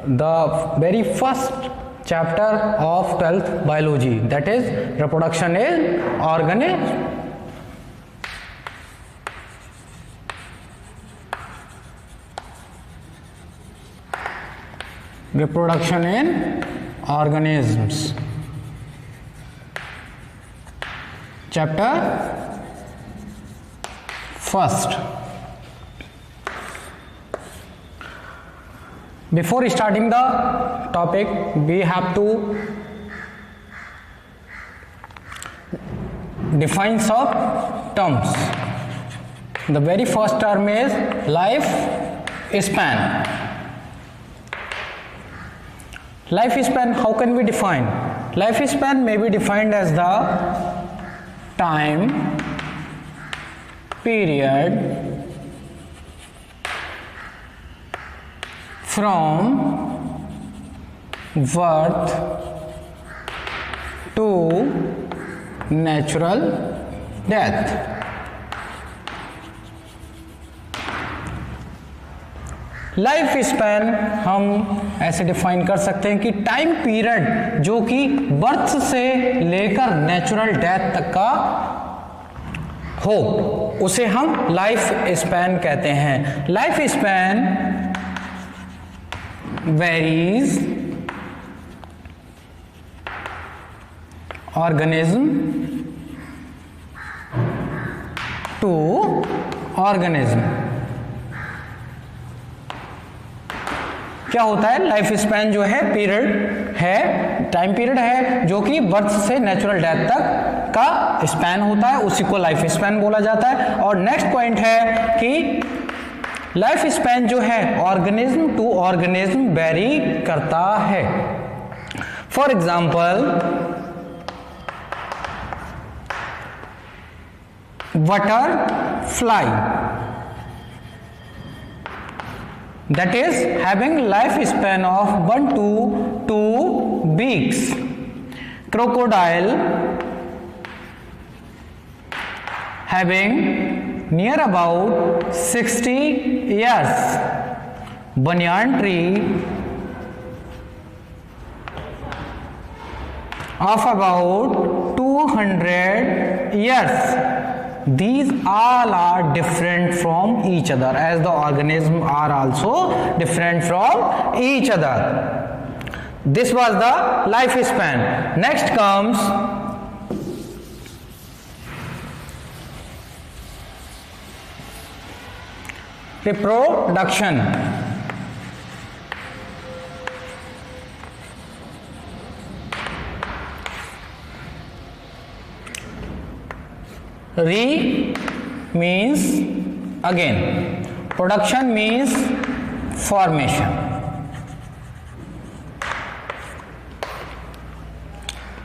the very first chapter of 12th biology, that is reproduction in organism. Reproduction in organisms, chapter first. Before starting the topic, we have to define some terms. The very first term is life span. Life span, how can we define? Life span may be defined as the time period from birth to natural death. Life span हम ऐसे define कर सकते हैं कि time period जो कि birth से लेकर नेचुरल डेथ तक का हो, उसे हम लाइफ स्पैन कहते हैं. Life span varies organism to organism. क्या होता है? लाइफ स्पैन जो है पीरियड है, टाइम पीरियड है जो कि बर्थ से नेचुरल डेथ तक का स्पैन होता है, उसी को लाइफ स्पैन बोला जाता है. और नेक्स्ट पॉइंट है कि लाइफ स्पैन जो है ऑर्गेनिज्म टू ऑर्गेनिज्म वेरी करता है. For example butterfly, that is having lifespan of 1 to 2 weeks. Crocodile having near about 60 years. Banyan tree of about 200 years. These all are different from each other, as the organisms are also different from each other. This was the lifespan. Next comes reproduction. Re means again, production means formation.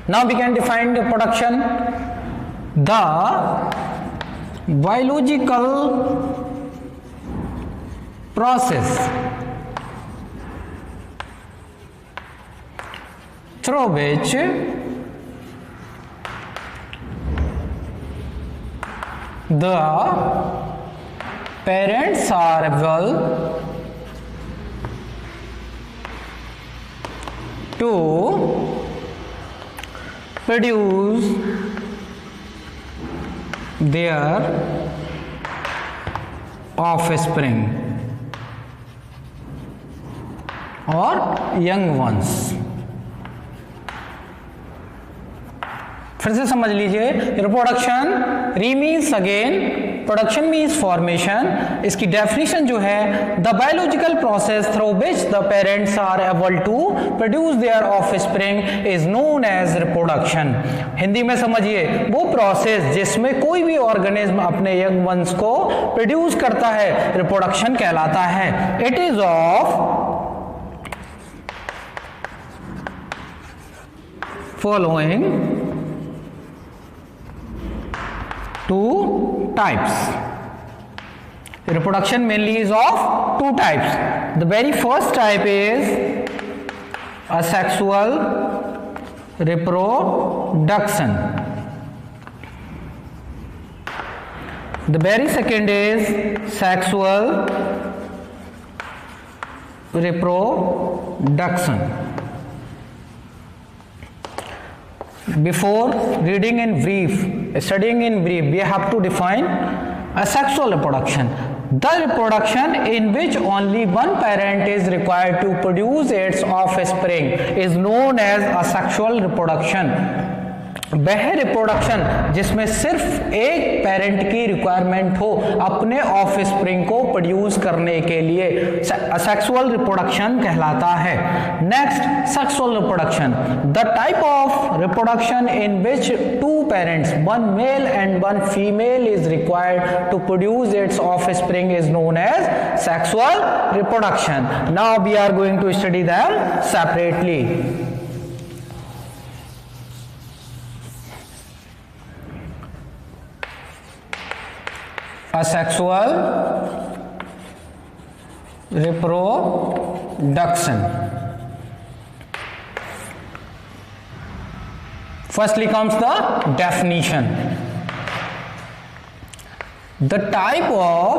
Now we can define the production. The biological process through which the parents are able to produce their offspring or young ones. फिर से समझ लीजिए, reproduction, re means again, production means formation. इसकी definition जो है, the biological process through which the parents are able to produce their offspring is known as reproduction. Hindi में समझिए, वो प्रोसेस जिसमें कोई भी ऑर्गेनिज्म अपने यंग वंस को प्रोड्यूस करता है, रिप्रोडक्शन कहलाता है. It is of following two types. Reproduction mainly is of two types. The very first type is asexual reproduction. The very second is sexual reproduction. reproduction. Before reading in brief, studying in brief, we have to define asexual reproduction. The reproduction in which only one parent is required to produce its offspring is known as asexual reproduction. वह reproduction जिसमें सिर्फ एक parent की requirement हो अपने offspring को produce करने के लिए असेक्सुअल रिप्रोडक्शन कहलाता है. Next, sexual reproduction. The type of reproduction in which two parents, one male and one female, is required to produce its offspring is known as sexual reproduction. Now we are going to study them separately. Asexual reproduction. Firstly comes the definition. The type of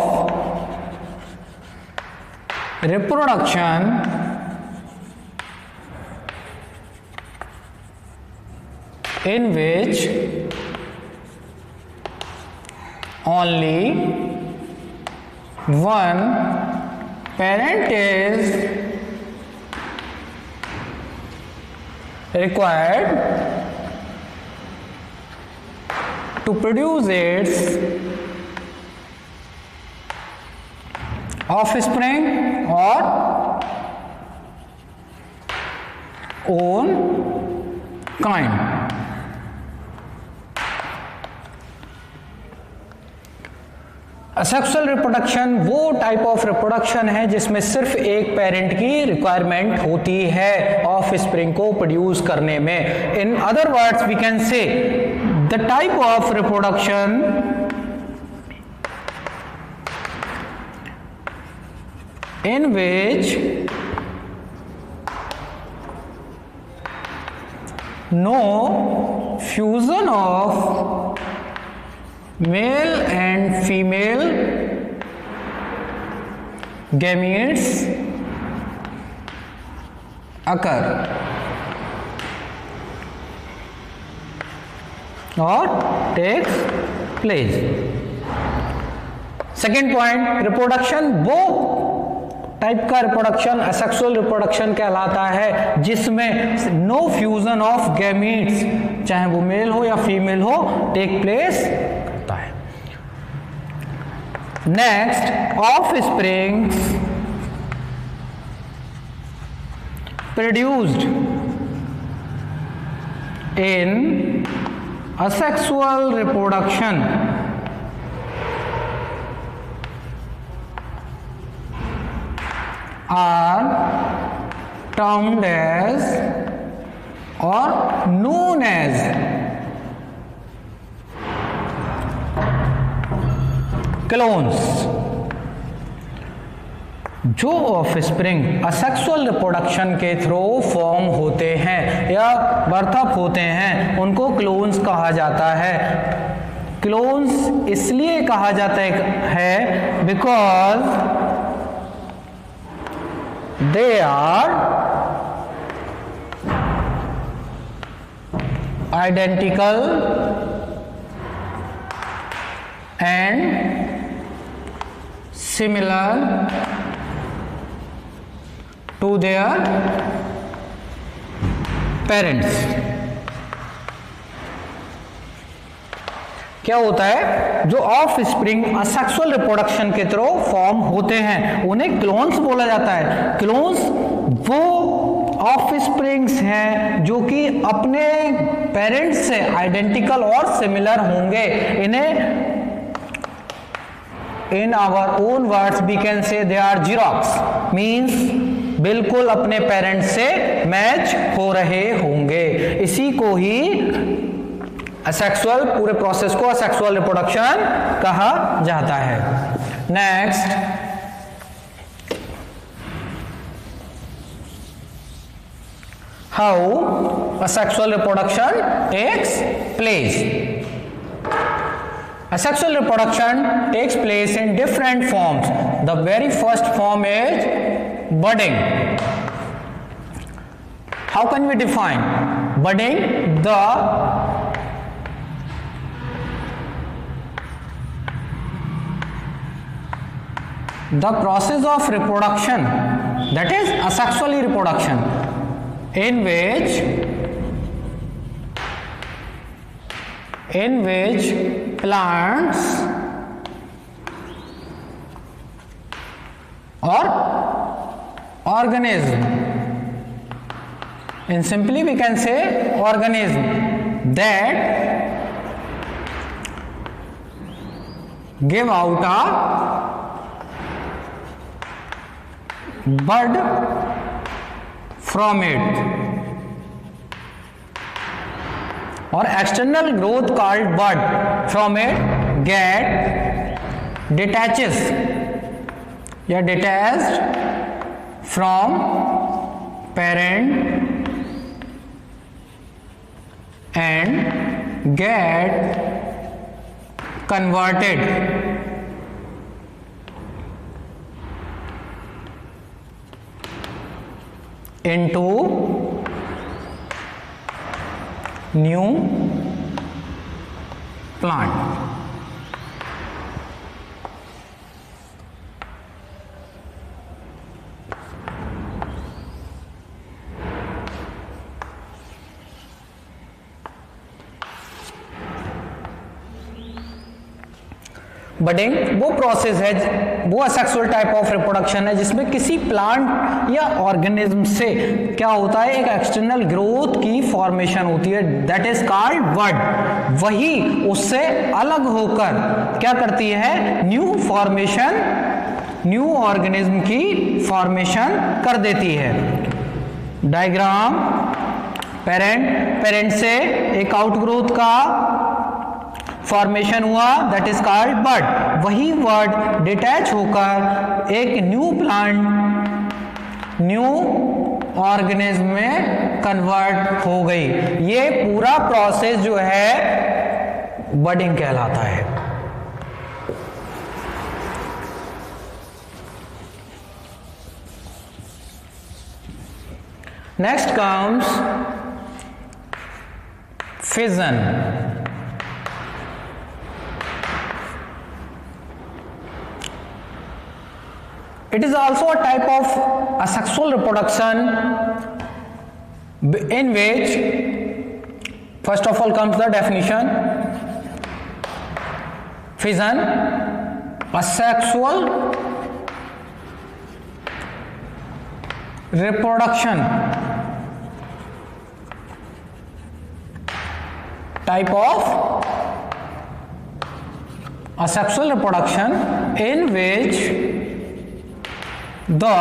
reproduction in which only one parent is required to produce its offspring or own kind. Asexual reproduction वो type of reproduction है जिसमें सिर्फ एक parent की requirement होती है offspring को produce करने में. In other words we can say the type of reproduction in which no fusion of male and female gametes occur or takes place. Second point, reproduction वो टाइप का reproduction asexual reproduction कहलाता है जिसमें no fusion of gametes, चाहे वो mail हो या female हो, take place. Next, offsprings produced in asexual reproduction are termed as or known as clones. जो ऑफस्प्रिंग असेक्सुअल रिप्रोडक्शन के थ्रू फॉर्म होते हैं या बर्थअप होते हैं उनको क्लोन्स कहा जाता है. क्लोन्स इसलिए कहा जाता है because they are identical and similar to their parents. क्या होता है, जो ऑफ स्प्रिंग असेक्सुअल रिप्रोडक्शन के थ्रू फॉर्म होते हैं उन्हें क्लोन्स बोला जाता है. क्लोन्स वो ऑफ स्प्रिंग्स हैं जो कि अपने पेरेंट्स से आइडेंटिकल और सिमिलर होंगे. इन्हें in our own words we can say they are Xerox, means बिल्कुल अपने पेरेंट्स से मैच हो रहे होंगे. इसी को ही असेक्सुअल, पूरे प्रोसेस को असेक्सुअल रिप्रोडक्शन कहा जाता है. Next, how asexual reproduction takes place. Asexual reproduction takes place in different forms. The very first form is budding. How can we define budding? The process of reproduction, that is asexual reproduction, in which plants or organism, in simply we can say organism, that give out a bud from it, or external growth called bud from it get detaches या detached from parent and get converted into new plant. Budding वो process है, वो asexual type of reproduction है जिसमें किसी plant या organism से क्या होता है, एक एक्सटर्नल ग्रोथ की फॉर्मेशन होती है, दैट इज कॉल्ड बड। वही उससे अलग होकर क्या करती है, न्यू फॉर्मेशन, न्यू ऑर्गेनिज्म की फॉर्मेशन कर देती है। डायग्राम, पेरेंट से एक आउटग्रोथ का फॉर्मेशन हुआ, दैट इज कॉल्ड बड। वही वर्ड डिटैच होकर एक न्यू प्लांट, न्यू ऑर्गेनिज्म में कन्वर्ट हो गई। ये पूरा प्रोसेस जो है बडिंग कहलाता है। Next comes fission. It is also a type of asexual reproduction in which, first of all comes the definition. Fission, asexual reproduction, type of asexual reproduction in which the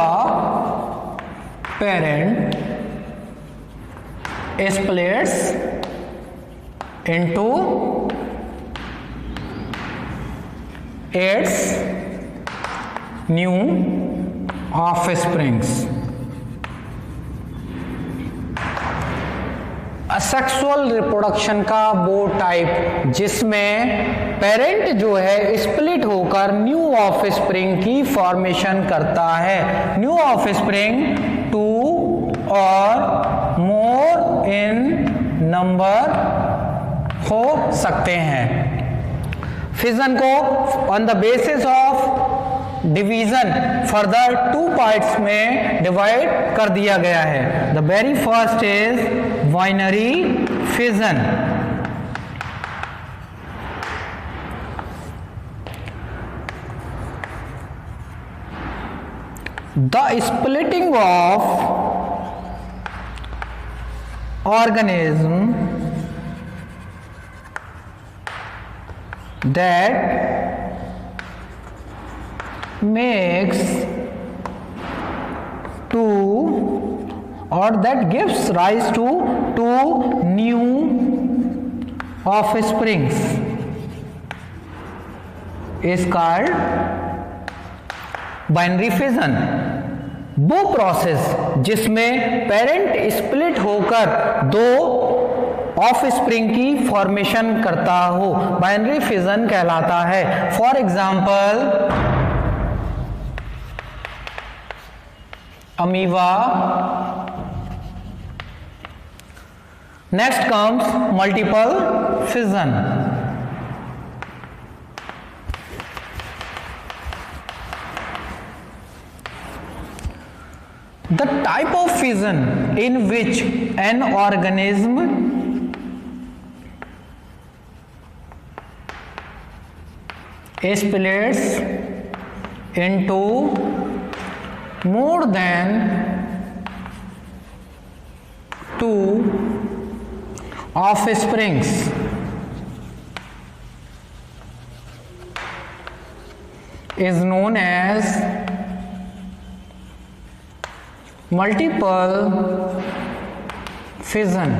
parent splits into its new offsprings। Asexual reproduction का वो type जिसमें parent जो है split होकर new offspring की formation करता है। New offspring 2 और मोर इन नंबर हो सकते हैं। फिजन को on the basis of division further 2 parts में डिवाइड कर दिया गया है। The very first is binary fission. The splitting of organism that makes two or that gives rise to 2 new offsprings is called binary fission। वो process जिसमें parent split होकर 2 offspring की formation करता हो, बाइनरी फिजन कहलाता है। For example amoeba, Next comes multiple fission. The type of fission in which an organism splits into more than two offsprings is known as multiple fission.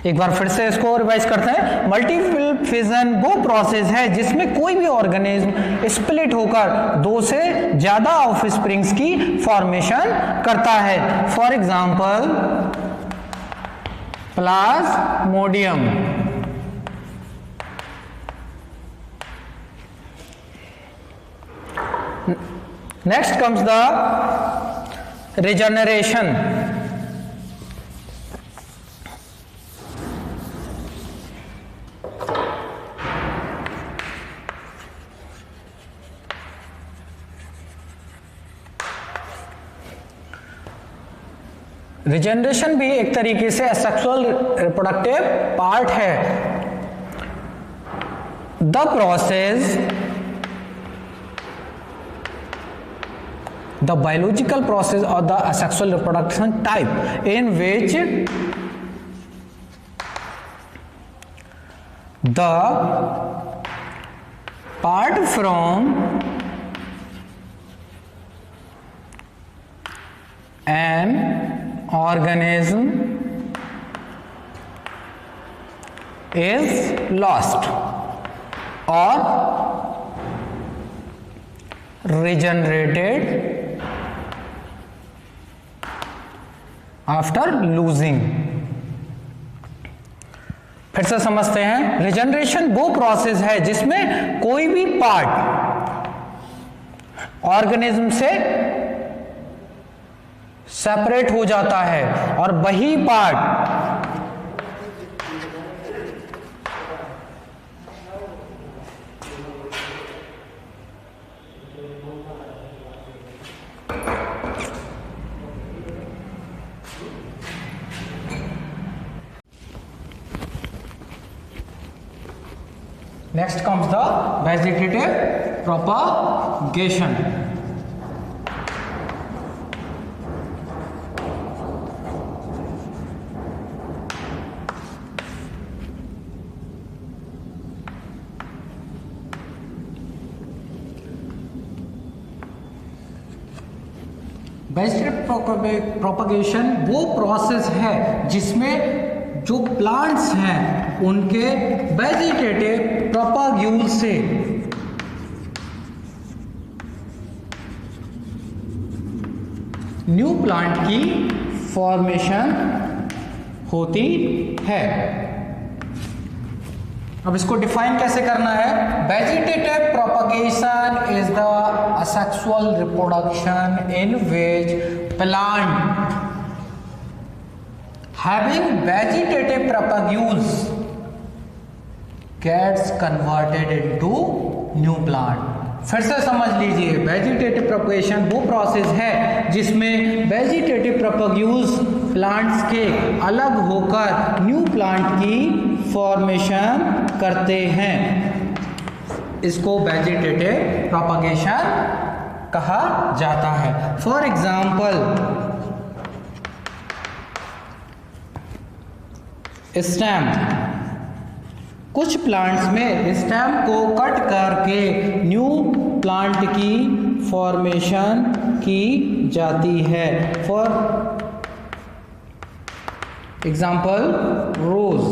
एक बार फिर से इसको रिवाइज करते हैं। मल्टीपल फिजन वो process है जिसमें कोई भी ऑर्गेनिज्म स्प्लिट होकर दो से ज्यादा ऑफस्प्रिंग्स की फॉर्मेशन करता है। For example plasmodium. Next comes the regeneration. Regeneration भी एक तरीके से सेक्सुअल रिप्रोडक्टिव पार्ट है। The process, the biological process और the sexual reproduction type in which the part from an organism is lost or regenerated after losing। फिर से समझते हैं, रिजनरेशन वो प्रोसेस है जिसमें कोई भी पार्ट ऑर्गेनिज्म से सेपरेट हो जाता है और वही part next comes the vegetative propagation. Vegetative propagation वो प्रोसेस है जिसमें जो प्लांट्स हैं उनके वेजिटेटिव प्रोपाग्यूल से न्यू प्लांट की फॉर्मेशन होती है। अब इसको डिफाइन कैसे करना है? Vegetative propagation is the asexual reproduction in which plant having vegetative propagules gets converted into new plant. फिर से समझ लीजिए, वेजिटेटिव प्रोपगेशन वो प्रोसेस है जिसमें वेजिटेटिव प्रोपग्यूल्स प्लांट्स के अलग होकर न्यू प्लांट की फॉर्मेशन करते हैं। इसको वेजिटेटिव प्रोपगेशन कहा जाता है। फॉर एग्जाम्पल स्टेम, कुछ प्लांट्स में स्टेम को कट करके न्यू प्लांट की फॉर्मेशन की जाती है। For example rose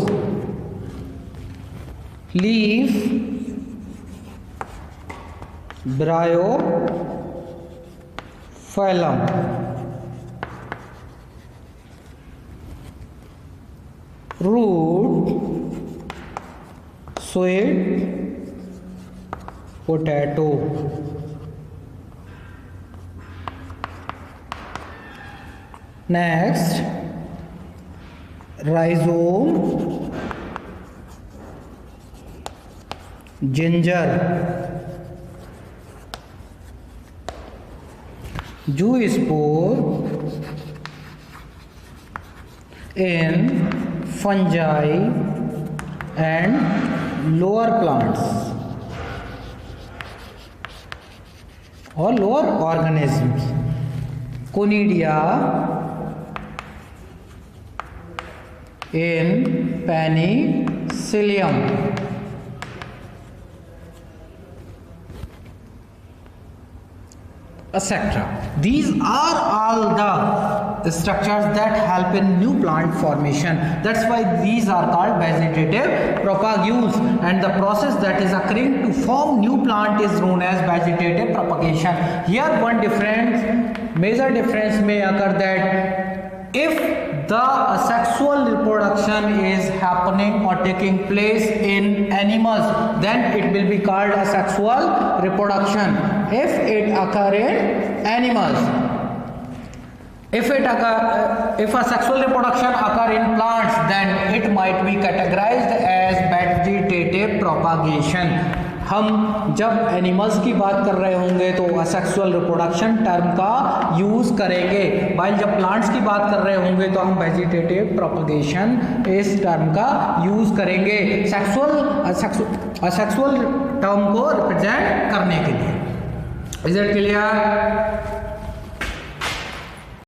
leaf, bryophyllum, root, sweet potato. Next rhizome, ginger, zoospore in fungi and lower plants or lower organisms. Conidia in penicillium. Etc. These are all the structures that help in new plant formation. That's why these are called vegetative propagules, and the process that is occurring to form new plant is known as vegetative propagation. Here one major difference may occur, that if the asexual reproduction is happening or taking place in animals, then it will be called asexual reproduction. If it occur in animals, if asexual reproduction occur in plants, then it might be categorized as vegetative propagation. हम जब animals की बात कर रहे होंगे तो asexual reproduction term का use करेंगे, वाइल जब प्लांट्स की बात कर रहे होंगे तो हम वेजिटेटिव प्रोपगेशन इस टर्म का यूज करेंगे असेक्सुअल टर्म को रिप्रेजेंट करने के लिए। Is it clear?